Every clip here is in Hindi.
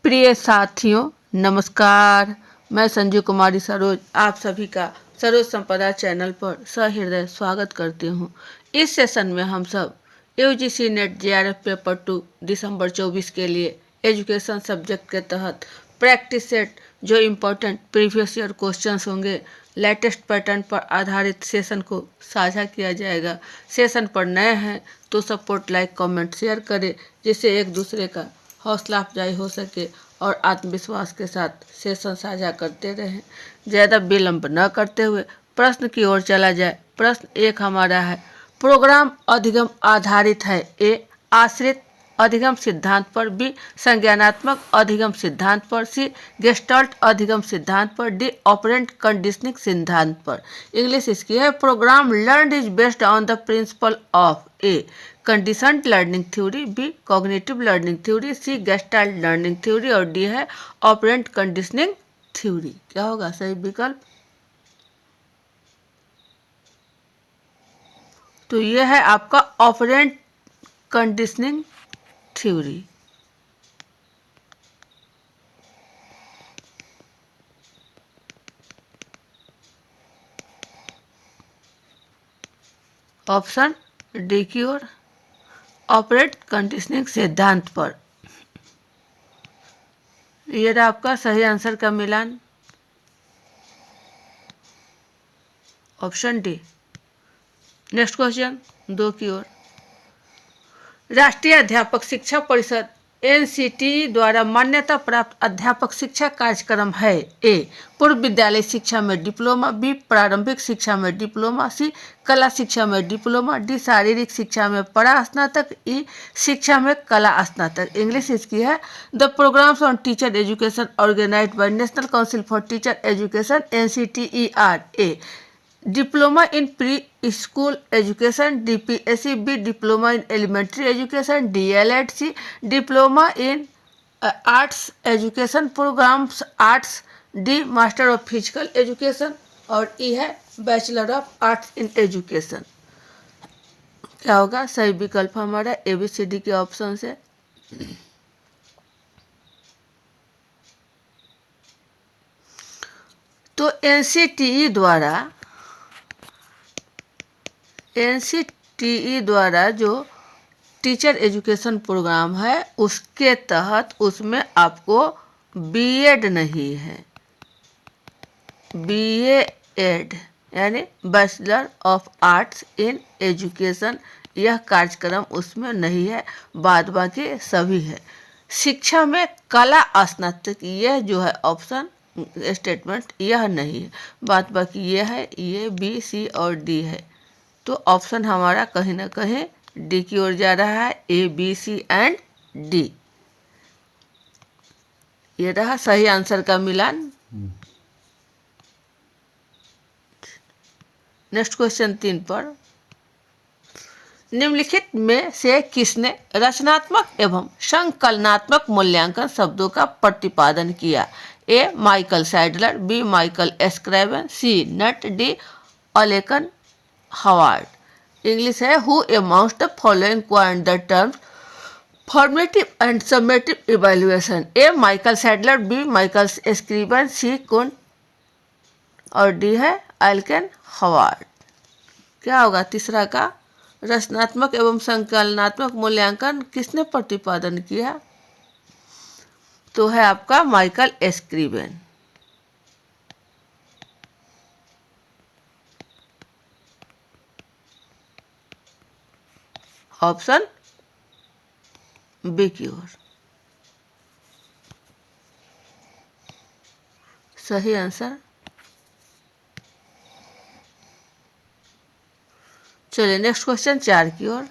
प्रिय साथियों नमस्कार। मैं संजू कुमारी सरोज आप सभी का सरोज संपदा चैनल पर सहृदय स्वागत करती हूँ। इस सेशन में हम सब यूजीसी नेट जेआरएफ पेपर 2 दिसंबर 24 के लिए एजुकेशन सब्जेक्ट के तहत प्रैक्टिस सेट जो इम्पोर्टेंट प्रीवियस ईयर क्वेश्चंस होंगे लेटेस्ट पैटर्न पर आधारित सेशन को साझा किया जाएगा। सेशन पर नए हैं तो सपोर्ट लाइक कमेंट शेयर करें जिससे एक दूसरे का हौसला अफजाई हो सके और आत्मविश्वास के साथ सेशन साझा करते रहें। ज़्यादा विलंब न करते हुए प्रश्न की ओर चला जाए। प्रश्न एक हमारा है, प्रोग्राम अधिगम आधारित है। ए आश्रित अधिगम सिद्धांत पर, बी संज्ञानात्मक अधिगम सिद्धांत पर, सी गेस्टाल्ट अधिगम सिद्धांत पर, डी ऑपरेंट कंडीशनिंग सिद्धांत पर। इंग्लिश इसकी है, programme learned is based on the principle of A conditioned learning theory, B cognitive learning theory, C gestalt learning theory और डी है ऑपरेंट कंडीशनिंग थ्योरी। क्या होगा सही विकल्प? तो यह है आपका operant conditioning theory. Option D की ओर ऑपरेट कंडीशनिंग सिद्धांत पर। यह रहा आपका सही आंसर का मिलान, ऑप्शन डी। नेक्स्ट क्वेश्चन 2 की ओर, राष्ट्रीय अध्यापक शिक्षा परिषद एनसीटीई द्वारा मान्यता प्राप्त अध्यापक शिक्षा कार्यक्रम है। ए पूर्व विद्यालय शिक्षा में डिप्लोमा, बी प्रारंभिक शिक्षा में डिप्लोमा, सी कला शिक्षा में डिप्लोमा, डी शारीरिक शिक्षा में परा स्नातक, ई शिक्षा में कला स्नातक। इंग्लिश इसकी है, the programmes on teacher education organised by National Council for Teacher Education NCTE are A diploma in preschool education DPSC, B diploma in elementary education DElEd, C diploma in arts education programmes arts, D master of physical education और ई है bachelor of arts in education. क्या होगा सही विकल्प हमारा? एबीसीडी के ऑप्शन से। तो एनसीटीई द्वारा जो टीचर एजुकेशन प्रोग्राम है उसके तहत उसमें आपको बीएड नहीं है, बीएड यानी bachelor of arts in education, यह कार्यक्रम उसमें नहीं है। बाद बाकी सभी है। शिक्षा में कला स्नातक, यह जो है ऑप्शन स्टेटमेंट यह नहीं है। बाद बाकी यह है, ये बी सी और डी है। तो ऑप्शन हमारा कहीं ना कहीं डी की ओर जा रहा है, A B C and D. ये रहा सही आंसर का मिलान। नेक्स्ट क्वेश्चन 3 पर, निम्नलिखित में से किसने रचनात्मक एवं संकलनात्मक मूल्यांकन शब्दों का प्रतिपादन किया? A Michael Sadler, B Michael Scriven, C Nutt, D ऑलेकन हावर्ड। इंग्लिश है, who amongst the following coined the terms formative and summative evaluation? A Michael Sadler, B Michael Scriven, C कुन और डी है ऑलेकन हावर्ड। क्या होगा तीसरा का? रचनात्मक एवं संकलनात्मक मूल्यांकन किसने प्रतिपादन किया? तो है आपका माइकल एस्क्रेवन। ऑप्शन बी की ओर सही आंसर। चलिए नेक्स्ट क्वेश्चन 4 की ओर,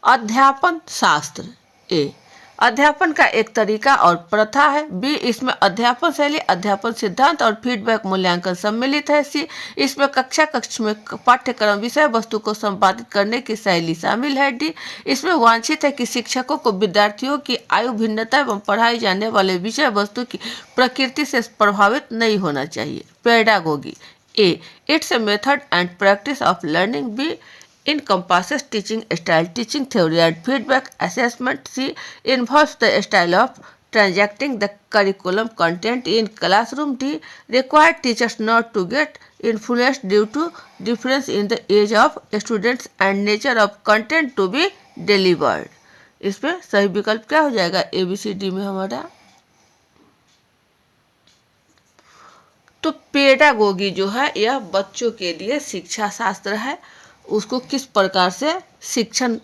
अध्यापन शास्त्र। ए अध्यापन का एक तरीका और प्रथा है, बी इसमें अध्यापन शैली, अध्यापन सिद्धांत और फीडबैक मूल्यांकन सम्मिलित है, सी इसमें कक्ष में पाठ्यक्रम विषय वस्तु को संपादित करने की शैली शामिल है, डी इसमें वांछित है कि शिक्षकों को विद्यार्थियों की आयु भिन्नता एवं पढ़ाई जाने वाले विषय वस्तु की प्रकृति से प्रभावित नहीं होना चाहिए। Pedagogy. A it's a method and practice of learning, B encompasses teaching style, teaching theory and feedback assessment. C involves the style of transacting the curriculum content in classroom. D require teachers not to get influenced due to difference in the age of students and nature of content to be delivered. इसमें सही विकल्प क्या हो जाएगा? ABCD में हमारा। तो पेडागोगी जो है यह बच्चों के लिए शिक्षा शास्त्र है। उसको किस प्रकार से शिक्षण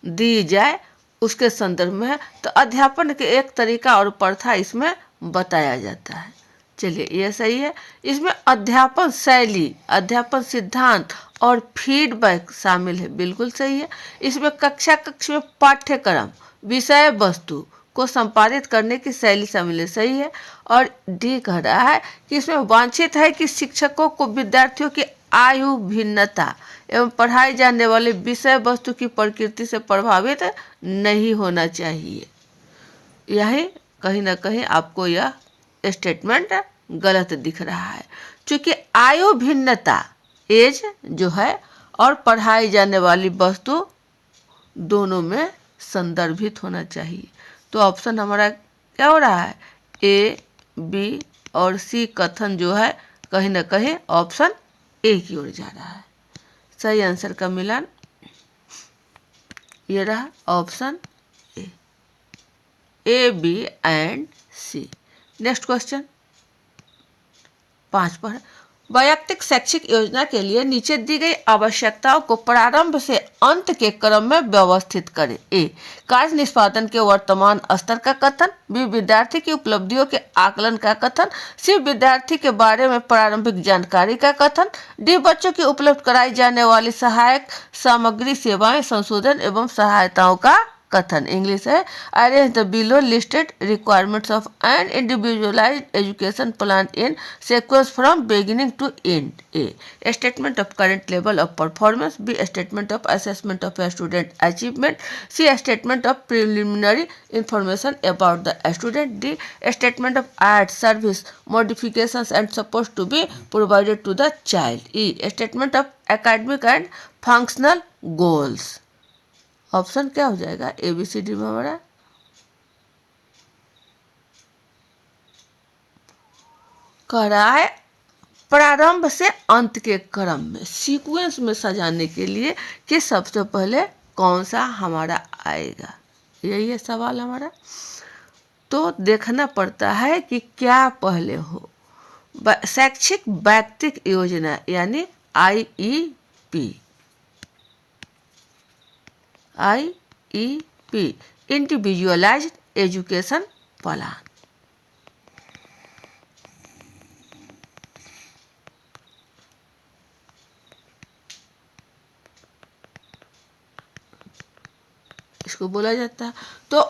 दी जाए उसके संदर्भ में है। तो अध्यापन के एक तरीका और प्रथा इसमें बताया जाता है। चलिए यह सही है। इसमें अध्यापन शैली, अध्यापन सिद्धांत और फीडबैक शामिल है, बिल्कुल सही है। इसमें कक्ष में पाठ्यक्रम, विषय वस्तु को संपादित करने की शैली शामिल है, सही है। और डी कह रहा है कि इसमें वांछित है कि शिक्षकों को विद्यार्थियों की आयु भिन्नता एवं पढ़ाई जाने वाले विषय वस्तु की प्रकृति से प्रभावित नहीं होना चाहिए। यही कहीं ना कहीं आपको यह स्टेटमेंट गलत दिख रहा है, क्योंकि आयु भिन्नता एज जो है और पढ़ाई जाने वाली वस्तु दोनों में संदर्भित होना चाहिए। तो ऑप्शन हमारा क्या हो रहा है? ए, बी और सी कथन जो है कहीं ना कहीं ऑप्शन ए की ओर जा रहा है। सही आंसर का मिलान ये रहा option A, B and C. Next question 5 पर। वैयक्तिक शैक्षिक योजना के लिए नीचे दी गई आवश्यकताओं को प्रारंभ से अंत के क्रम में व्यवस्थित करें। ए, कार्य निष्पादन के वर्तमान स्तर का कथन। बी, विद्यार्थी की उपलब्धियों के आकलन का कथन। सी, विद्यार्थी के बारे में प्रारंभिक जानकारी का कथन। डी, बच्चों की उपलब्ध कराई जाने वाली सहायक सामग्री, सेवाएं, संशोधन एवं सहायताओं का कथन। इंग्लिश है, arrange the below listed requirements of an individualised education plan in sequence from beginning to end. A, statement of current level of performance. B, statement of assessment of student achievement. C, statement of preliminary information about the student. D, statement of aid service modifications and support to be provided to the child. E, statement of academic and functional goals. Option क्या हो जाएगा? ABCD में हमारा कह रहा है प्रारंभ से अंत के क्रम में, सीक्वेंस में सजाने के लिए कि सबसे पहले कौन सा हमारा आएगा, यही है सवाल हमारा। तो देखना पड़ता है कि क्या पहले हो। शैक्षिक वैयक्तिक योजना यानी IEP, इंडिविजुअलाइज्ड एजुकेशन प्लान। इसको बोला जाता है। तो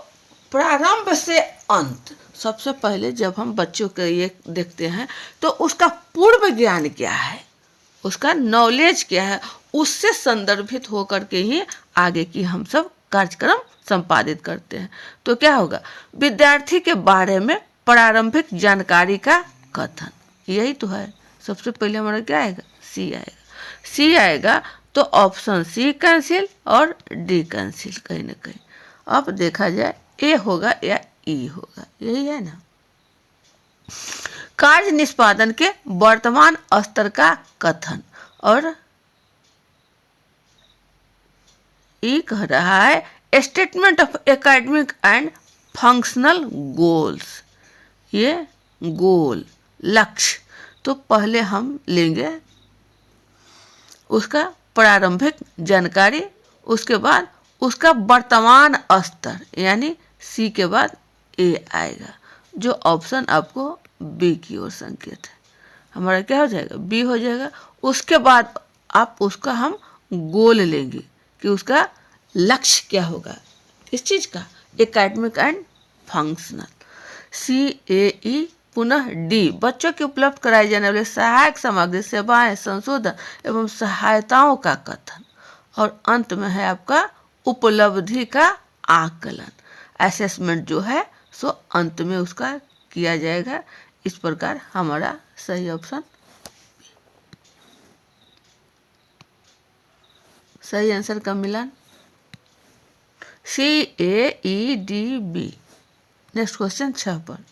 प्रारंभ से अंत, सबसे पहले जब हम बच्चों के ये देखते हैं तो उसका पूर्व ज्ञान क्या है, उसका नॉलेज क्या है, उससे संदर्भित होकर के ही आगे की हम सब कार्यक्रम संपादित करते हैं। तो क्या होगा? विद्यार्थी के बारे में प्रारंभिक जानकारी का कथन, यही तो है। सबसे पहले हमारा क्या आएगा? सी आएगा। सी आएगा तो ऑप्शन सी कैंसिल और डी कैंसिल कहीं ना कहीं। अब देखा जाए ए होगा या ई होगा, यही है ना। कार्य निष्पादन के वर्तमान स्तर का कथन, और ई कह रहा है statement of academic and functional goals. ये गोल, लक्ष्य। तो पहले हम लेंगे उसका प्रारंभिक जानकारी, उसके बाद उसका वर्तमान स्तर यानी सी के बाद ए आएगा, जो ऑप्शन आपको बी की ओर संकेत है। हमारा क्या हो जाएगा? बी हो जाएगा। उसके बाद आप उसका हम गोल लेंगे कि उसका लक्ष्य क्या होगा इस चीज का, एकेडमिक एंड फंक्शनल। CAE पुनः डी, बच्चों की उपलब्ध कराई जाने वाली सहायक सामग्री, सेवाएं, संशोधन एवं सहायताओं का कथन। और अंत में है आपका उपलब्धि का आकलन, असेसमेंट जो है सो अंत में उसका किया जाएगा। इस प्रकार हमारा सही ऑप्शन सही आंसर का मिलान CAEDB। नेक्स्ट क्वेश्चन 6 पर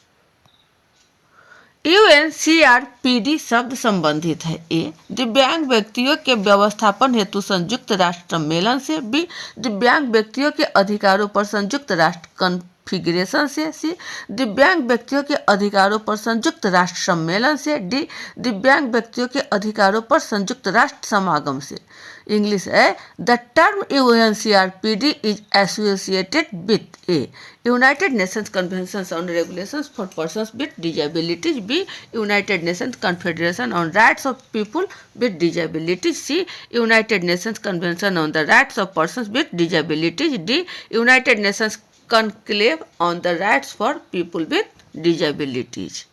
UNCRPD शब्द संबंधित है। ए दिव्यांग व्यक्तियों के व्यवस्थापन हेतु संयुक्त राष्ट्र सम्मेलन से। बी दिव्यांग व्यक्तियों के अधिकारों पर संयुक्त राष्ट्र कॉन्फ़िगरेशन से। सी दिव्यांग व्यक्तियों के अधिकारों पर संयुक्त राष्ट्र सम्मेलन से। डी दिव्यांग व्यक्तियों के अधिकारों पर संयुक्त राष्ट्र समागम से। इंग्लिश है the term UNCRPD is associated with A United Nations convention on regulations for persons with disabilities. B United Nations confederation on rights of people with disabilities. C United Nations convention on the rights of persons with disabilities. D United Nations conclave on the rights for people with disabilities.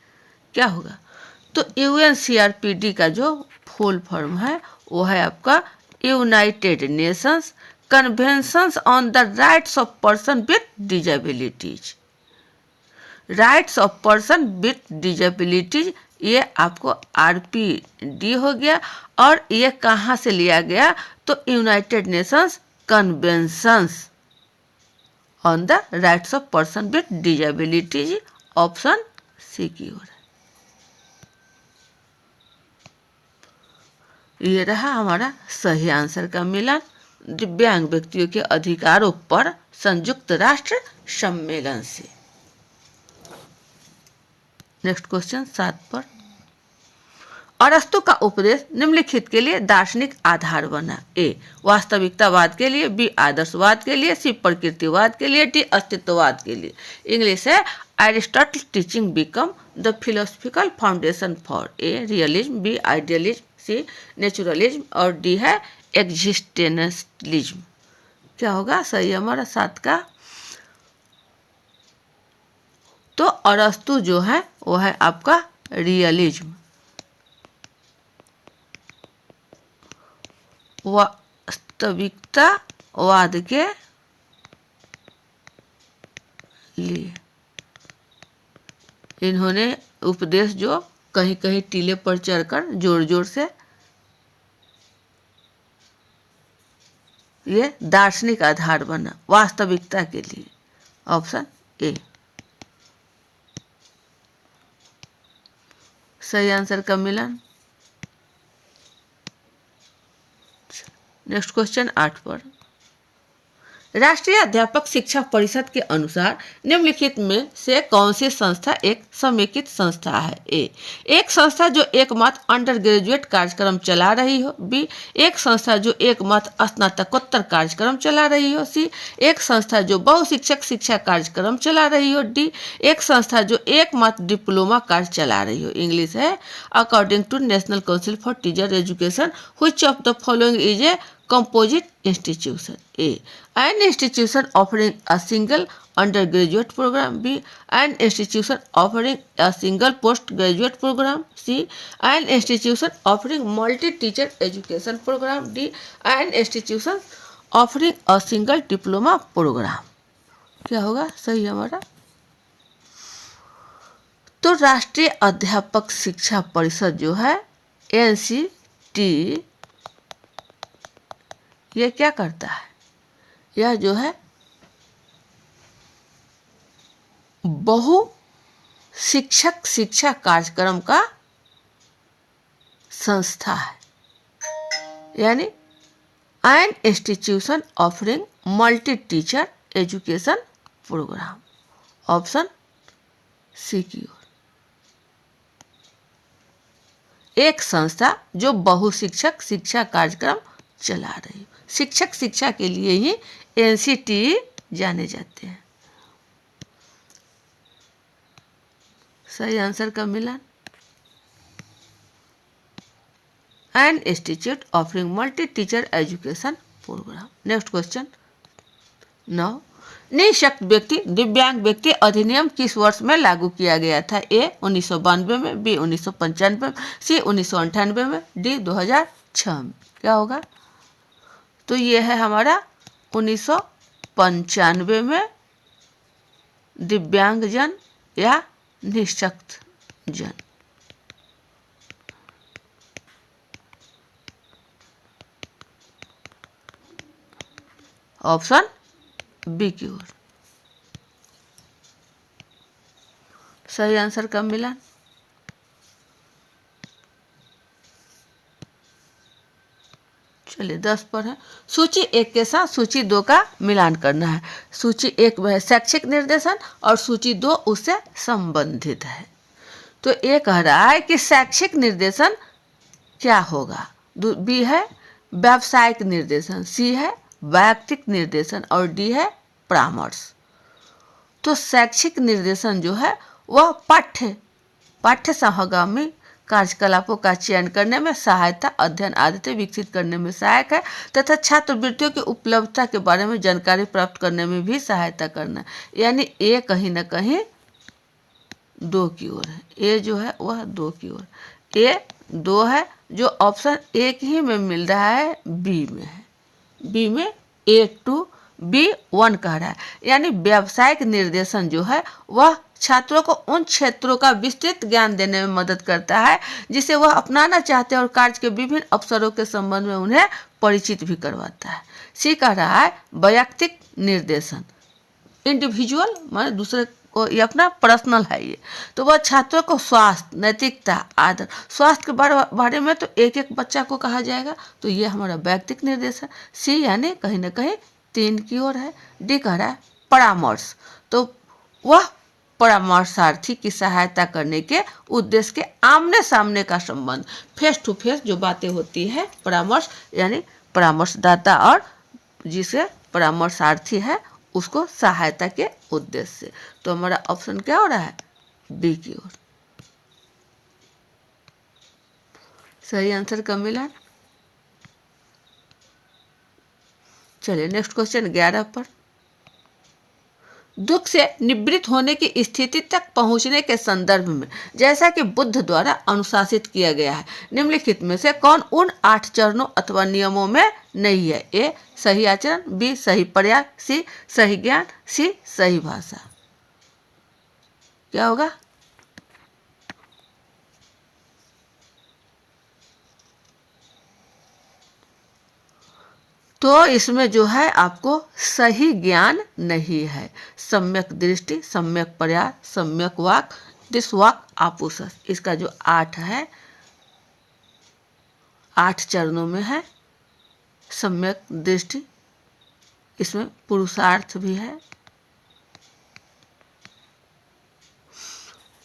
क्या होगा? तो UNCRPD का जो फुल फॉर्म है वो है आपका United Nations conventions on the rights of person with disabilities. Rights of person with disabilities ये आपको RPD हो गया। और ये कहाँ से लिया गया? तो United Nations conventions on the rights of person with disabilities. Option C की ओर है। ये रहा हमारा सही आंसर का मिलान दिव्यांग व्यक्तियों के अधिकारों पर संयुक्त राष्ट्र सम्मेलन से। नेक्स्ट क्वेश्चन 7 पर अरस्तु का उपदेश निम्नलिखित के लिए दार्शनिक आधार बना। ए वास्तविकतावाद के लिए। बी आदर्शवाद के लिए। सी प्रकृतिवाद के लिए। डी अस्तित्ववाद के लिए। इंग्लिश है Aristotle teaching become the philosophical foundation for A realism. B idealism. C naturalism और डी है एग्जिस्टेंशलिज्म। क्या होगा सही हमारा 7 का? तो अरस्तु जो है वो है आपका रियलिज्म वास्तविकतावाद के लिए। इन्होंने उपदेश जो कहीं कहीं टीले पर चढ़कर जोर जोर से ये दार्शनिक आधार बना वास्तविकता के लिए। ऑप्शन ए सही आंसर का मिलान। नेक्स्ट क्वेश्चन 8 पर राष्ट्रीय अध्यापक शिक्षा परिषद के अनुसार निम्नलिखित में से कौन सी संस्था एक समेकित संस्था है? ए एक संस्था जो एकमात्र अंडर ग्रेजुएट कार्यक्रम चला रही हो। बी एक संस्था जो एकमात्र स्नातकोत्तर कार्यक्रम चला रही हो। सी एक संस्था जो बहुशिक्षक शिक्षा कार्यक्रम चला रही हो। डी एक संस्था जो एकमात्र डिप्लोमा कार्य चला रही हो। इंग्लिश है according to National Council for Teacher Education which of the following is a composite institution? A an institution offering a single undergraduate program. B an institution offering a single postgraduate program. C an institution offering multi-teacher education program. D an institution offering a single diploma program. क्या होगा सही हमारा? तो राष्ट्रीय अध्यापक शिक्षा परिषद जो है NCT यह क्या करता है? यह जो है बहु शिक्षक शिक्षा कार्यक्रम का संस्था है। यानी an institution offering multi teacher education programme. Option C की ओर। एक संस्था जो बहुशिक्षक शिक्षा कार्यक्रम चला रही है। शिक्षक शिक्षा के लिए ही NCT जाने जाते हैं। सही आंसर का मिलान an institute offering multi teacher education programme. Next question 9 निःशक्त व्यक्ति दिव्यांग व्यक्ति अधिनियम किस वर्ष में लागू किया गया था? ए 1992 में। बी 1995 में। सी 1998 में। डी 2006 में। क्या होगा? तो ये है हमारा 1995 में दिव्यांगजन या निःशक्त जन। ऑप्शन बी की ओर। सही आंसर कब मिला? चलिए 10 पर है। सूची 1 के साथ सूची 2 का मिलान करना है। सूची 1 में है शैक्षिक निर्देशन और सूची 2 उससे संबंधित है। तो ये कह रहा है कि शैक्षिक निर्देशन क्या होगा? बी है व्यावसायिक निर्देशन, सी है वैयक्तिक निर्देशन और डी है परामर्श। तो शैक्षिक निर्देशन जो है वह पाठ्य सहगामी कार्यकलापों का चयन करने में सहायता, अध्ययन आदतें विकसित करने में सहायक है तथा छात्रवृत्तियों की उपलब्धता के बारे में जानकारी प्राप्त करने में भी सहायता करना। यानी ए कहीं ना कहीं 2 की ओर है। ए जो है वह 2 की ओर, ए 2 है जो ऑप्शन एक ही में मिल रहा है, बी में है। बी में A2 B1 कह रहा है। यानी व्यावसायिक निर्देशन जो है वह छात्रों को उन क्षेत्रों का विस्तृत ज्ञान देने में मदद करता है जिसे वह अपनाना चाहते हैं और कार्य के विभिन्न अवसरों के संबंध में उन्हें परिचित भी करवाता है। सी कह रहा है वैयक्तिक निर्देशन, इंडिविजुअल माने दूसरे को, ये अपना पर्सनल है ये। तो वह छात्रों को स्वास्थ्य, नैतिकता, आदर, स्वास्थ्य के बारे में तो एक एक बच्चा को कहा जाएगा। तो ये हमारा वैयक्तिक निर्देशन। सी यानी कहीं ना कहीं 3 की ओर है। डी कह रहा है परामर्श, तो वह परामर्शार्थी की सहायता करने के उद्देश्य के आमने सामने का संबंध, फेस टू फेस जो बातें होती है, परामर्श यानी परामर्शदाता और जिसे परामर्शार्थी है उसको सहायता के उद्देश्य से। तो हमारा ऑप्शन क्या हो रहा है? बी की ओर। सही आंसर कब मिला? चलिए नेक्स्ट क्वेश्चन 11 पर। दुख से निवृत्त होने की स्थिति तक पहुंचने के संदर्भ में जैसा कि बुद्ध द्वारा अनुशासित किया गया है, निम्नलिखित में से कौन उन 8 चरणों अथवा नियमों में नहीं है? ए सही आचरण, बी सही प्रयास, सी सही ज्ञान, सी सही भाषा। क्या होगा? तो इसमें जो है आपको सही ज्ञान नहीं है। सम्यक दृष्टि, सम्यक प्रयास, सम्यक वाक, दिसवाक आपुसस, इसका जो 8 है 8 चरणों में है। सम्यक दृष्टि, इसमें पुरुषार्थ भी है।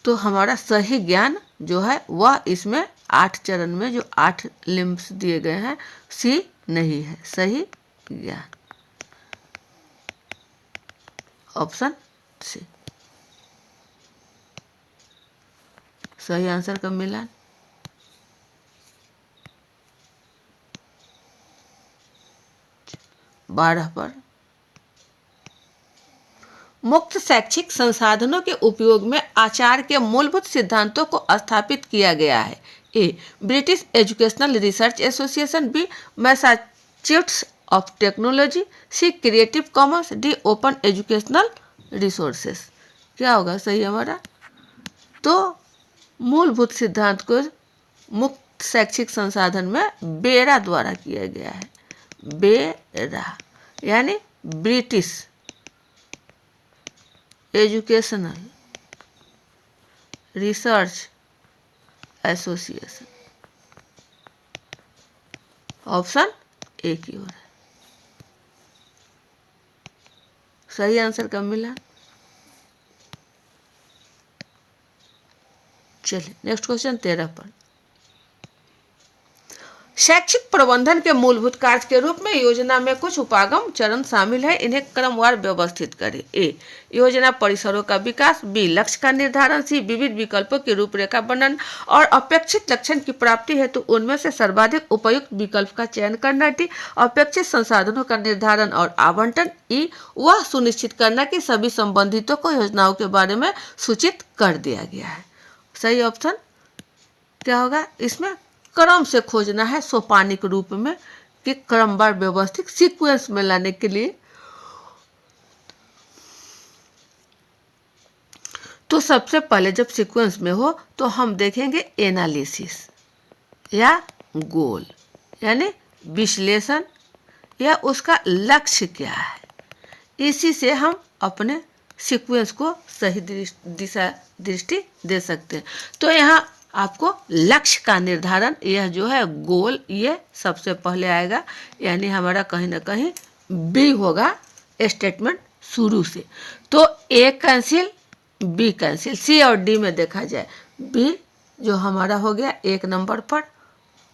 तो हमारा सही ज्ञान जो है वह इसमें 8 चरण में जो 8 लिम्स दिए गए हैं, सी नहीं है सही ज्ञान, ऑप्शन सी। सही आंसर कब मिला? बारह पर। मुक्त शैक्षिक संसाधनों के उपयोग में आचार के मूलभूत सिद्धांतों को स्थापित किया गया है। A British Educational Research Association, B Massachusetts of Technology, C Creative Commons, D Open Educational Resources. क्या होगा सही हमारा? तो मूलभूत सिद्धांत को मुक्त शैक्षिक संसाधन में बेरा द्वारा किया गया है। बेरा यानी British Educational Research association, option A की ओर है। सही आंसर कब मिला? चलिए नेक्स्ट क्वेश्चन 13 पर। शैक्षिक प्रबंधन के मूलभूत कार्य के रूप में योजना में कुछ उपागम चरण शामिल है, इन्हें क्रमवार व्यवस्थित करें। ए योजना परिसरों का विकास, बी लक्ष्य का निर्धारण, सी विविध विकल्पों की रूपरेखा वर्णन और अपेक्षित लक्षण की प्राप्ति हेतु उनमें से सर्वाधिक उपयुक्त विकल्प का चयन करना, डी अपेक्षित संसाधनों का निर्धारण और आवंटन, ई वह सुनिश्चित करना कि सभी संबंधितों को योजनाओं के बारे में सूचित कर दिया गया है। सही ऑप्शन क्या होगा? इसमें क्रम से खोजना है, सोपानिक रूप में, कि क्रमवार व्यवस्थित सीक्वेंस में लाने के लिए। तो सबसे पहले जब सीक्वेंस में हो तो हम देखेंगे एनालिसिस या गोल, यानी विश्लेषण या उसका लक्ष्य क्या है। इसी से हम अपने सीक्वेंस को सही दिशा दृष्टि दे सकते हैं। तो यहाँ आपको लक्ष्य का निर्धारण, यह जो है गोल, ये सबसे पहले आएगा, यानी हमारा कहीं ना कहीं बी होगा स्टेटमेंट शुरू से। तो ए कैंसिल, बी कैंसिल, सी और डी में देखा जाए बी जो हमारा हो गया 1 नंबर पर।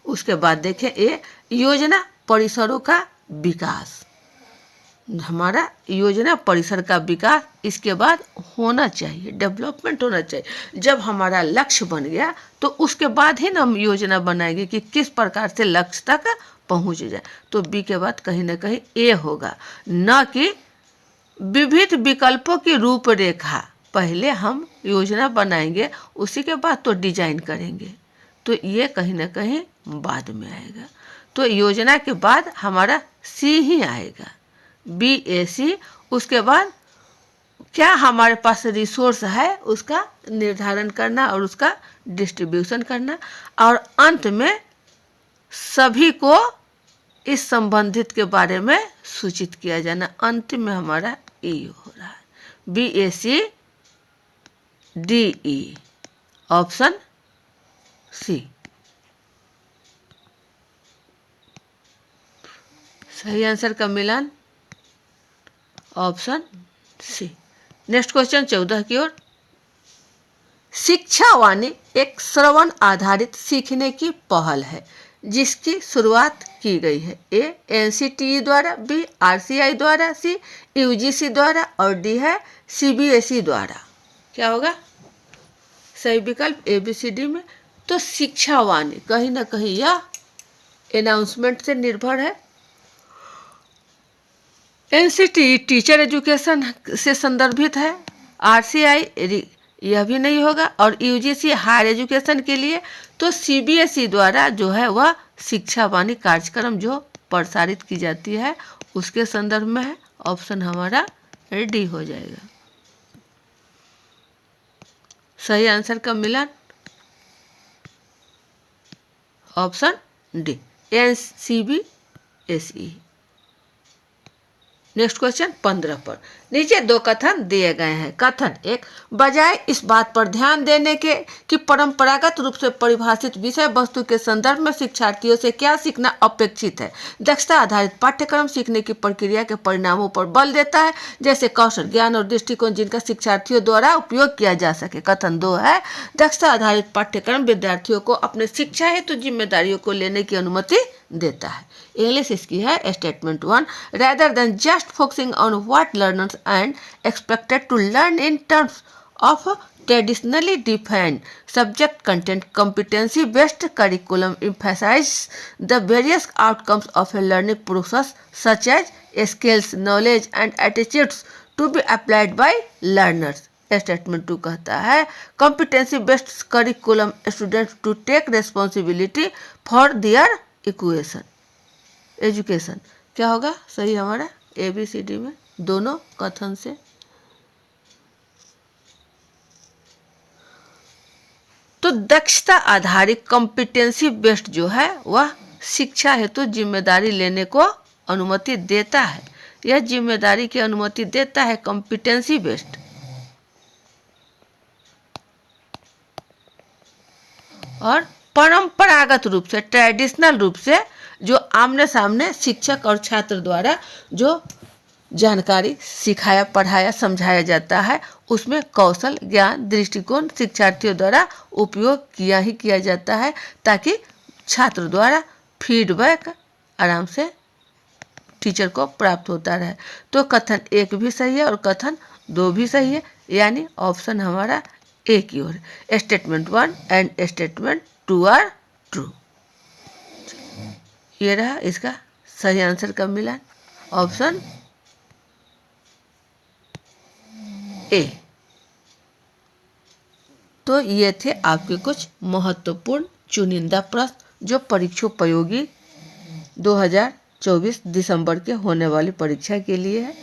उसके बाद देखें ए, योजना परिसरों का विकास, हमारा योजना परिसर का विकास इसके बाद होना चाहिए, डेवलपमेंट होना चाहिए। जब हमारा लक्ष्य बन गया तो उसके बाद ही ना हम योजना बनाएंगे कि किस प्रकार से लक्ष्य तक पहुंच जाए। तो बी के बाद कहीं ना कहीं ए होगा, न कि विविध विकल्पों की रूपरेखा। पहले हम योजना बनाएंगे, उसी के बाद तो डिजाइन करेंगे, तो ये कहीं ना कहीं बाद में आएगा। तो योजना के बाद हमारा सी ही आएगा, बी ए सी। उसके बाद क्या हमारे पास रिसोर्स है उसका निर्धारण करना और उसका डिस्ट्रीब्यूशन करना, और अंत में सभी को इस संबंधित के बारे में सूचित किया जाना। अंत में हमारा ई हो रहा है, B A C D E, option C सही आंसर का मिलान ऑप्शन सी। नेक्स्ट क्वेश्चन 14 की ओर। शिक्षा वाणी एक श्रवण आधारित सीखने की पहल है जिसकी शुरुआत की गई है। ए एनसीटीई द्वारा, बी आरसीआई द्वारा, सी यूजीसी द्वारा और डी है सीबीएसई द्वारा। क्या होगा सही विकल्प ए बी सी डी में। तो शिक्षा वाणी कहीं ना कहीं यह अनाउंसमेंट से निर्भर है। एनसीटी टीचर एजुकेशन से संदर्भित है, आरसीआई यह भी नहीं होगा, और यूजीसी हायर एजुकेशन के लिए। तो सीबीएसई द्वारा जो है वह शिक्षा वाणी कार्यक्रम जो प्रसारित की जाती है उसके संदर्भ में है। ऑप्शन हमारा डी हो जाएगा। सही आंसर का मिलान ऑप्शन डी, एनसीबीएसई। नेक्स्ट क्वेश्चन 15 पर। नीचे 2 कथन दिए गए हैं। कथन 1, बजाय इस बात पर ध्यान देने के कि परंपरागत रूप से परिभाषित विषय वस्तु के संदर्भ में शिक्षार्थियों से क्या सीखना अपेक्षित है, दक्षता आधारित पाठ्यक्रम सीखने की प्रक्रिया के परिणामों पर बल देता है, जैसे कौशल, ज्ञान और दृष्टिकोण जिनका शिक्षार्थियों द्वारा उपयोग किया जा सके। कथन 2 है, दक्षता आधारित पाठ्यक्रम विद्यार्थियों को अपने शिक्षा हेतु जिम्मेदारियों को लेने की अनुमति देता है। इंग्लिश इसकी है statement 1, rather than just focusing on what learners and expected to learn in terms of traditionally defined subject content, competency based curriculum emphasizes the various outcomes of a learning process such as skills, knowledge and attitudes to be applied by learners। Statement 2 कहता है, competency based curriculum students to take responsibility for their education. क्या होगा सही हमारा ए बी सी डी में दोनों कथन से। तो दक्षता आधारित कॉम्पिटेंसी बेस्ड जो है वह शिक्षा हेतु जिम्मेदारी लेने को अनुमति देता है, यह जिम्मेदारी की अनुमति देता है कॉम्पिटेंसी बेस्ड। और परंपरागत रूप से, ट्रेडिशनल रूप से जो आमने सामने शिक्षक और छात्र द्वारा जो जानकारी सिखाया, पढ़ाया, समझाया जाता है उसमें कौशल, ज्ञान, दृष्टिकोण शिक्षार्थियों द्वारा उपयोग किया जाता है ताकि छात्र द्वारा फीडबैक आराम से टीचर को प्राप्त होता रहे। तो कथन 1 भी सही है और कथन 2 भी सही है, यानी ऑप्शन हमारा ए की ओर। Statement 1 and statement 2 are true. ये रहा इसका सही आंसर का मिलान ऑप्शन ए। तो ये थे आपके कुछ महत्वपूर्ण चुनिंदा प्रश्न जो परीक्षोपयोगी 2024 दिसंबर के होने वाली परीक्षा के लिए है।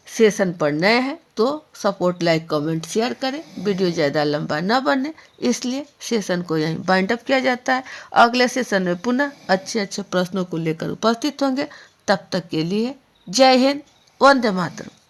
सेशन पर नए हैं तो सपोर्ट, लाइक, कमेंट, शेयर करें। वीडियो ज़्यादा लंबा न बने इसलिए सेशन को यहीं बाइंड अप किया जाता है। अगले सेशन में पुनः अच्छे प्रश्नों को लेकर उपस्थित होंगे। तब तक के लिए जय हिंद, वंदे मातरम।